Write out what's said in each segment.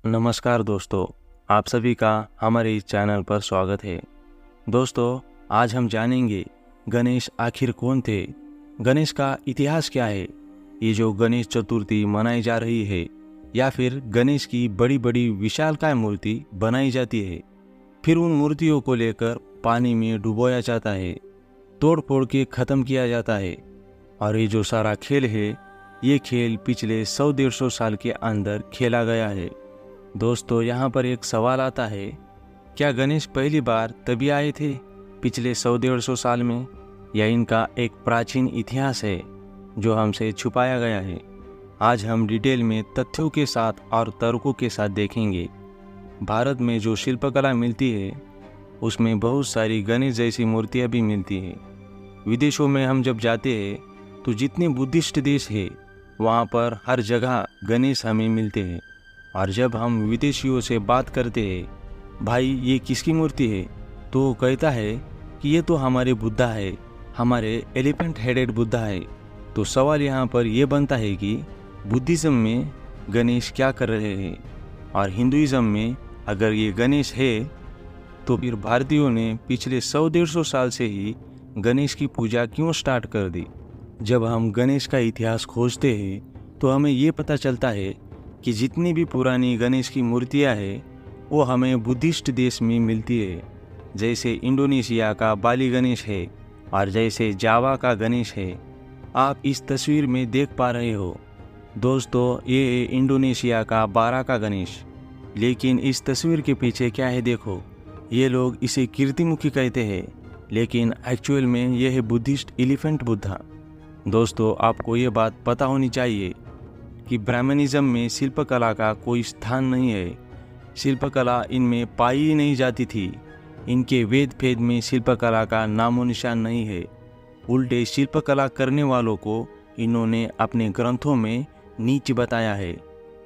नमस्कार दोस्तों, आप सभी का हमारे इस चैनल पर स्वागत है। दोस्तों, आज हम जानेंगे गणेश आखिर कौन थे, गणेश का इतिहास क्या है, ये जो गणेश चतुर्थी मनाई जा रही है या फिर गणेश की बड़ी बड़ी विशालकाय मूर्ति बनाई जाती है, फिर उन मूर्तियों को लेकर पानी में डुबोया जाता है, तोड़ फोड़ के ख़त्म किया जाता है। और ये जो सारा खेल है, ये खेल पिछले 100-150 साल के अंदर खेला गया है। दोस्तों, यहाँ पर एक सवाल आता है, क्या गणेश पहली बार तभी आए थे पिछले 100-150 साल में, या इनका एक प्राचीन इतिहास है जो हमसे छुपाया गया है? आज हम डिटेल में तथ्यों के साथ और तर्कों के साथ देखेंगे। भारत में जो शिल्पकला मिलती है उसमें बहुत सारी गणेश जैसी मूर्तियाँ भी मिलती है। विदेशों में हम जब जाते हैं तो जितने बुद्धिस्ट देश है वहाँ पर हर जगह गणेश हमें मिलते हैं। और जब हम विदेशियों से बात करते हैं, भाई ये किसकी मूर्ति है, तो वो कहता है कि ये तो हमारे बुद्धा है, हमारे एलिफेंट हेडेड बुद्धा है। तो सवाल यहाँ पर यह बनता है कि बुद्धिज़्म में गणेश क्या कर रहे हैं, और हिंदुइज़्म में अगर ये गणेश है तो फिर भारतीयों ने पिछले 100-150 साल से ही गणेश की पूजा क्यों स्टार्ट कर दी। जब हम गणेश का इतिहास खोजते हैं तो हमें ये पता चलता है कि जितनी भी पुरानी गणेश की मूर्तियां हैं वो हमें बुद्धिस्ट देश में मिलती है। जैसे इंडोनेशिया का बाली गणेश है और जैसे जावा का गणेश है, आप इस तस्वीर में देख पा रहे हो। दोस्तों, ये है इंडोनेशिया का बारा का गणेश। लेकिन इस तस्वीर के पीछे क्या है देखो, ये लोग इसे कीर्तिमुखी कहते हैं, लेकिन एक्चुअल में यह है बुद्धिस्ट एलिफेंट बुद्धा। दोस्तों, आपको ये बात पता होनी चाहिए कि ब्राह्मणिज्म में शिल्पकला का कोई स्थान नहीं है। शिल्पकला इनमें पाई ही नहीं जाती थी। इनके वेद भेद में शिल्पकला का नामो निशान नहीं है। उल्टे शिल्पकला करने वालों को इन्होंने अपने ग्रंथों में नीच बताया है,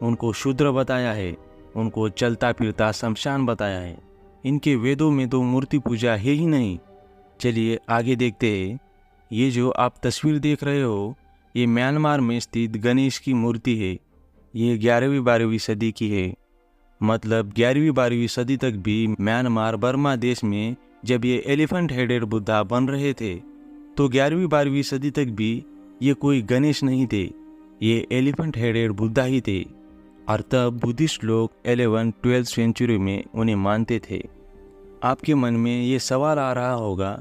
उनको शूद्र बताया है, उनको चलता फिरता शमशान बताया है। इनके वेदों में तो मूर्ति पूजा है ही नहीं। चलिए आगे देखते हैं। ये जो आप तस्वीर देख रहे हो, ये म्यांमार में स्थित गणेश की मूर्ति है। ये 11वीं-12वीं सदी की है। मतलब 11वीं-12वीं सदी तक भी म्यांमार बर्मा देश में जब ये एलिफेंट हेडेड बुद्धा बन रहे थे तो 11वीं-12वीं सदी तक भी ये कोई गणेश नहीं थे, ये एलिफेंट हेडेड बुद्धा ही थे। और तब बुद्धिस्ट लोग 11th-12th सेंचुरी में उन्हें मानते थे। आपके मन में ये सवाल आ रहा होगा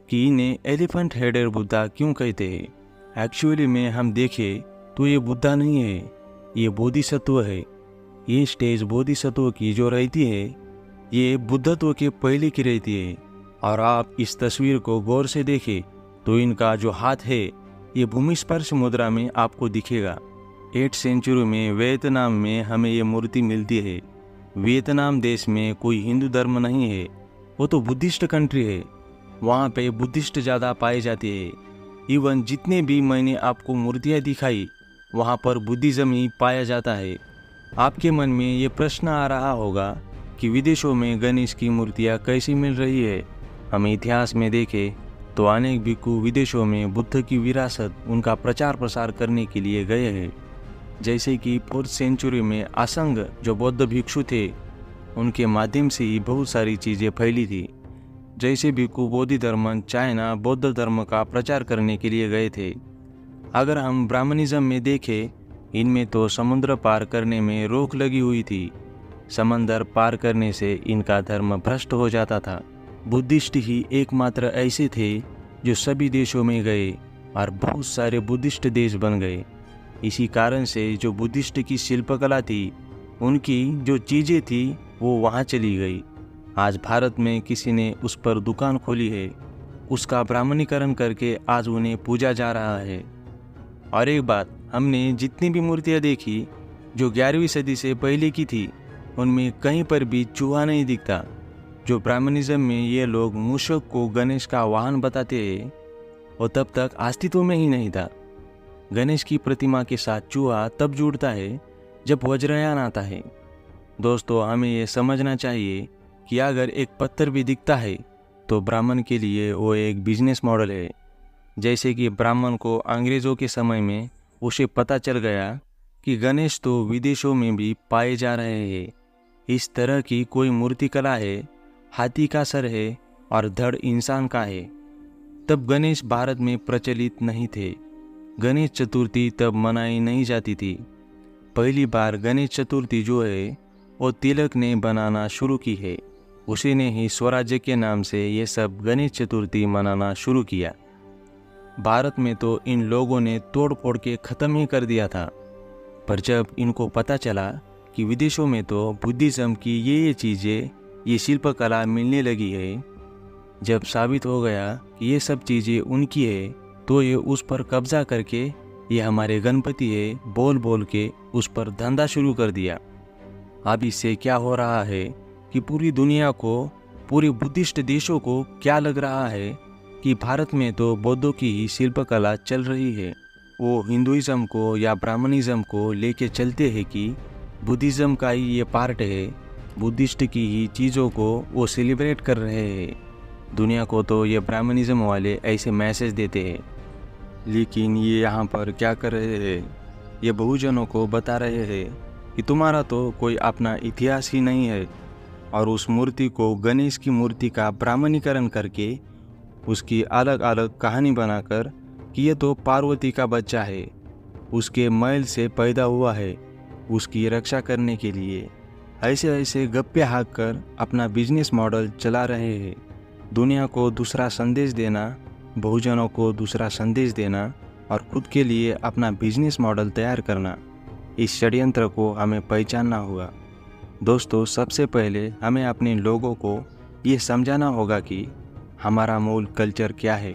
कि इन्हें एलिफेंट हेडेड बुद्धा क्यों कहते हैं। एक्चुअली में हम देखें तो ये बुद्धा नहीं है, ये बोधिसत्व है। ये स्टेज बोधिसत्व की जो रहती है, ये बुद्धत्व के पहले की रहती है। और आप इस तस्वीर को गौर से देखें तो इनका जो हाथ है ये भूमि स्पर्श मुद्रा में आपको दिखेगा। 8th सेंचुरी में वियतनाम में हमें ये मूर्ति मिलती है। वियतनाम देश में कोई हिंदू धर्म नहीं है, वो तो बुद्धिस्ट कंट्री है। वहाँ पे बुद्धिस्ट ज़्यादा पाए जाते हैं। इवन जितने भी मैंने आपको मूर्तियाँ दिखाई वहाँ पर बुद्धिज़्म ही पाया जाता है। आपके मन में ये प्रश्न आ रहा होगा कि विदेशों में गणेश की मूर्तियाँ कैसी मिल रही है। हम इतिहास में देखें तो अनेक भिक्षु विदेशों में बुद्ध की विरासत, उनका प्रचार प्रसार करने के लिए गए हैं। जैसे कि 4th सेंचुरी में असंग जो बौद्ध भिक्षु थे, उनके माध्यम से ही बहुत सारी चीज़ें फैली थी। जैसे भिक्षु बोधि धर्म चाइना बौद्ध धर्म का प्रचार करने के लिए गए थे। अगर हम ब्राह्मणिज्म में देखें, इनमें तो समुद्र पार करने में रोक लगी हुई थी। समंदर पार करने से इनका धर्म भ्रष्ट हो जाता था। बुद्धिस्ट ही एकमात्र ऐसे थे जो सभी देशों में गए और बहुत सारे बुद्धिस्ट देश बन गए। इसी कारण से जो बुद्धिस्ट की शिल्पकला थी, उनकी जो चीज़ें थी वो वहाँ चली गई। आज भारत में किसी ने उस पर दुकान खोली है, उसका ब्राह्मणीकरण करके आज उन्हें पूजा जा रहा है। और एक बात, हमने जितनी भी मूर्तियाँ देखी जो 11वीं सदी से पहले की थी, उनमें कहीं पर भी चूहा नहीं दिखता। जो ब्राह्मणिज्म में ये लोग मूषक को गणेश का वाहन बताते हैं, वो तब तक अस्तित्व में ही नहीं था। गणेश की प्रतिमा के साथ चूहा तब जुड़ता है जब वज्रयान आता है। दोस्तों, हमें ये समझना चाहिए कि अगर एक पत्थर भी दिखता है तो ब्राह्मण के लिए वो एक बिजनेस मॉडल है। जैसे कि ब्राह्मण को अंग्रेज़ों के समय में उसे पता चल गया कि गणेश तो विदेशों में भी पाए जा रहे हैं, इस तरह की कोई मूर्तिकला है, हाथी का सर है और धड़ इंसान का है। तब गणेश भारत में प्रचलित नहीं थे। गणेश चतुर्थी तब मनाई नहीं जाती थी। पहली बार गणेश चतुर्थी जो है वो तिलक ने बनाना शुरू की है। उसी ने ही स्वराज्य के नाम से ये सब गणेश चतुर्थी मनाना शुरू किया। भारत में तो इन लोगों ने तोड़ फोड़ के ख़त्म ही कर दिया था। पर जब इनको पता चला कि विदेशों में तो बुद्धिज़्म की ये चीज़ें, ये शिल्पकला मिलने लगी है, जब साबित हो गया कि ये सब चीज़ें उनकी है, तो ये उस पर कब्जा करके ये हमारे गणपति है बोल बोल के उस पर धंधा शुरू कर दिया। अब इससे क्या हो रहा है कि पूरी दुनिया को, पूरे बुद्धिस्ट देशों को क्या लग रहा है कि भारत में तो बौद्धों की ही शिल्पकला चल रही है। वो हिंदुइज्म को या ब्राह्मणिज्म को लेके चलते हैं कि बुद्धिज़्म का ही ये पार्ट है, बुद्धिस्ट की ही चीज़ों को वो सेलिब्रेट कर रहे हैं। दुनिया को तो ये ब्राह्मणिज्म वाले ऐसे मैसेज देते हैं, लेकिन ये यहाँ पर क्या कर रहे हैं, ये बहुजनों को बता रहे हैं कि तुम्हारा तो कोई अपना इतिहास ही नहीं है। और उस मूर्ति को, गणेश की मूर्ति का ब्राह्मणीकरण करके उसकी अलग अलग कहानी बनाकर कि ये तो पार्वती का बच्चा है, उसके मैल से पैदा हुआ है, उसकी रक्षा करने के लिए ऐसे ऐसे गप्पे हाँक कर अपना बिजनेस मॉडल चला रहे हैं। दुनिया को दूसरा संदेश देना, बहुजनों को दूसरा संदेश देना और खुद के लिए अपना बिजनेस मॉडल तैयार करना, इस षड्यंत्र को हमें पहचानना होगा। दोस्तों, सबसे पहले हमें अपने लोगों को ये समझाना होगा कि हमारा मूल कल्चर क्या है।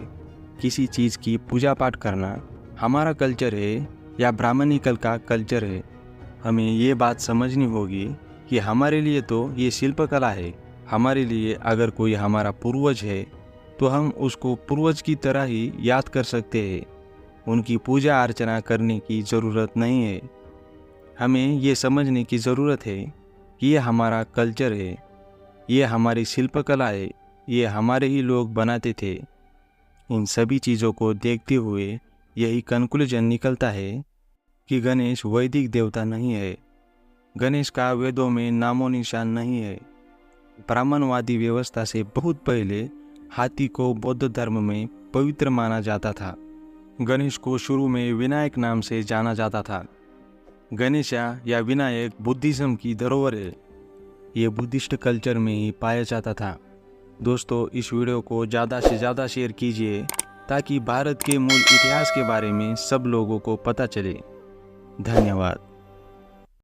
किसी चीज़ की पूजा पाठ करना हमारा कल्चर है या ब्राह्मणिकल का कल्चर है। हमें ये बात समझनी होगी कि हमारे लिए तो ये शिल्पकला है। हमारे लिए अगर कोई हमारा पूर्वज है तो हम उसको पूर्वज की तरह ही याद कर सकते हैं। उनकी पूजा अर्चना करने की ज़रूरत नहीं है। हमें ये समझने की ज़रूरत है कि ये हमारा कल्चर है, ये हमारी शिल्पकला है, ये हमारे ही लोग बनाते थे। इन सभी चीज़ों को देखते हुए यही कंक्लूजन निकलता है कि गणेश वैदिक देवता नहीं है। गणेश का वेदों में नामो निशान नहीं है। ब्राह्मणवादी व्यवस्था से बहुत पहले हाथी को बौद्ध धर्म में पवित्र माना जाता था। गणेश को शुरू में विनायक नाम से जाना जाता था। गणेशा या विनायक बुद्धिज़्म की धरोहर है। ये बुद्धिस्ट कल्चर में ही पाया जाता था। दोस्तों, इस वीडियो को ज़्यादा से ज़्यादा शेयर कीजिए ताकि भारत के मूल इतिहास के बारे में सब लोगों को पता चले। धन्यवाद।